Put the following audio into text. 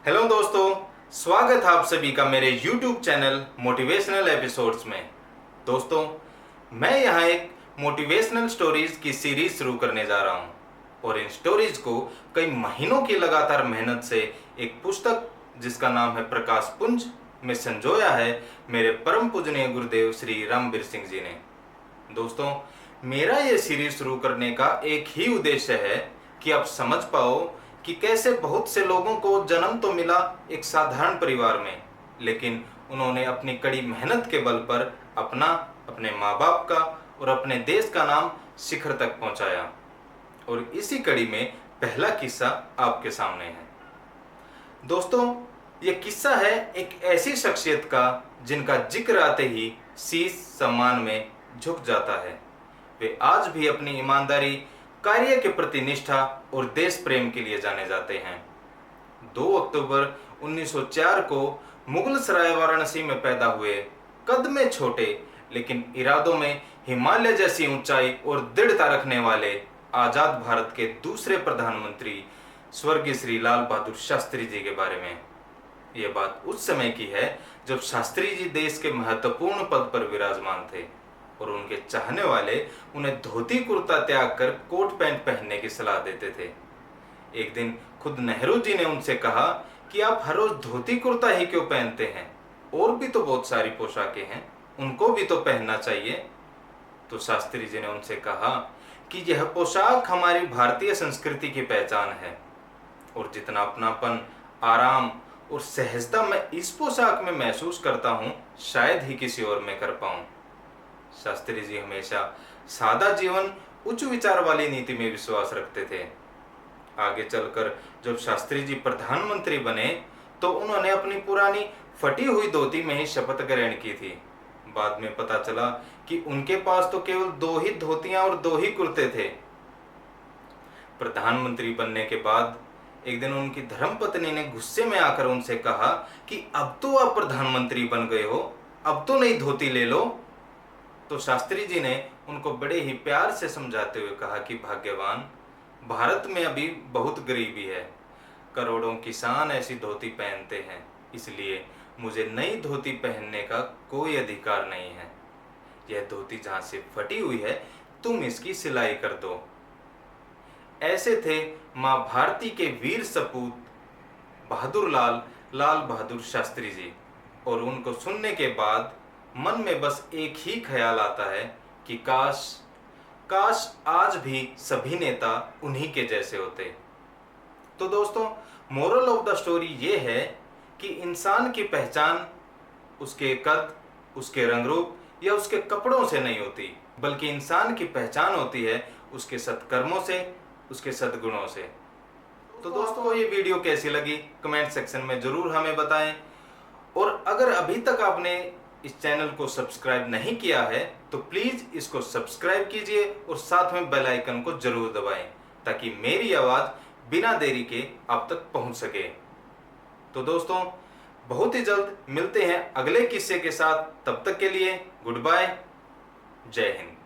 Hello दोस्तों, स्वागत है आप सभी का मेरे YouTube चैनल मोटिवेशनल एपिसोड्स में। दोस्तों, मैं यहाँ एक मोटिवेशनल स्टोरीज की सीरीज शुरू करने जा रहा हूँ और इन स्टोरीज को कई महीनों की लगातार मेहनत से एक पुस्तक जिसका नाम है प्रकाश पुंज में संजोया है मेरे परम पूजनीय गुरुदेव श्री रामबीर सिंह जी ने। दोस्तों, मेरा ये सीरीज शुरू करने का एक ही उद्देश्य है कि आप समझ पाओ कि कैसे बहुत से लोगों को जन्म तो मिला एक साधारण परिवार में, लेकिन उन्होंने अपनी कड़ी मेहनत के बल पर अपना, अपने माँ बाप का और अपने देश का नाम शिखर तक पहुंचाया। और इसी कड़ी में पहला किस्सा आपके सामने है। दोस्तों, ये किस्सा है एक ऐसी शख्सियत का जिनका जिक्र आते ही शीश सम्मान में झुक जाता है। वे आज भी अपनी ईमानदारी, कार्य के प्रति निष्ठा और देश प्रेम के लिए जाने जाते हैं। 2 अक्टूबर 1904 को मुगल सराय वाराणसी में पैदा हुए, कद में छोटे लेकिन इरादों में हिमालय जैसी ऊंचाई और दृढ़ता रखने वाले आजाद भारत के दूसरे प्रधानमंत्री स्वर्गीय श्री लाल बहादुर शास्त्री जी के बारे में। यह बात उस समय की है जब शास्त्री जी देश के महत्वपूर्ण पद पर विराजमान थे और उनके चाहने वाले उन्हें धोती कुर्ता त्याग कर कोट पैंट पहनने की सलाह देते थे। एक दिन खुद नेहरू जी ने उनसे कहा कि आप हर रोज धोती कुर्ता ही क्यों पहनते हैं, और भी तो बहुत सारी पोशाकें हैं, उनको भी तो पहनना चाहिए। तो शास्त्री जी ने उनसे कहा कि यह पोशाक हमारी भारतीय संस्कृति की पहचान है और जितना अपनापन, आराम और सहजता मैं इस पोशाक में महसूस करता हूँ शायद ही किसी और में कर पाऊं। शास्त्री जी हमेशा सादा जीवन, उच्च विचार वाली नीति में विश्वास रखते थे। आगे चलकर जब शास्त्री जी प्रधानमंत्री बने तो उन्होंने अपनी पुरानी फटी हुई धोती में ही शपथ ग्रहण की थी। बाद में पता चला कि उनके पास तो केवल 2 ही धोतियां और 2 ही कुर्ते थे। प्रधानमंत्री बनने के बाद एक दिन उनकी धर्मपत्नी ने गुस्से में आकर उनसे कहा कि अब तो आप प्रधानमंत्री बन गए हो, अब तो नई धोती ले लो। तो शास्त्री जी ने उनको बड़े ही प्यार से समझाते हुए कहा कि भाग्यवान, भारत में अभी बहुत गरीबी है, करोड़ों किसान ऐसी धोती पहनते हैं, इसलिए मुझे नई धोती पहनने का कोई अधिकार नहीं है। यह धोती जहां से फटी हुई है, तुम इसकी सिलाई कर दो। ऐसे थे मां भारती के वीर सपूत बहादुर लाल बहादुर शास्त्री जी। और उनको सुनने के बाद मन में बस एक ही ख्याल आता है कि काश आज भी सभी नेता उन्हीं के जैसे होते। तो दोस्तों, मोरल ऑफ द स्टोरी ये है कि इंसान की पहचान उसके कद, उसके रंग रूप या उसके कपड़ों से नहीं होती, बल्कि इंसान की पहचान होती है उसके सत्कर्मों से, उसके सद्गुणों से। तो दोस्तों, ये वीडियो कैसी लगी कमेंट सेक्शन में जरूर हमें बताएं। और अगर अभी तक आपने इस चैनल को सब्सक्राइब नहीं किया है तो प्लीज इसको सब्सक्राइब कीजिए और साथ में बेल आइकन को जरूर दबाएं ताकि मेरी आवाज बिना देरी के आप तक पहुंच सके। तो दोस्तों, बहुत ही जल्द मिलते हैं अगले किस्से के साथ। तब तक के लिए गुड बाय, जय हिंद।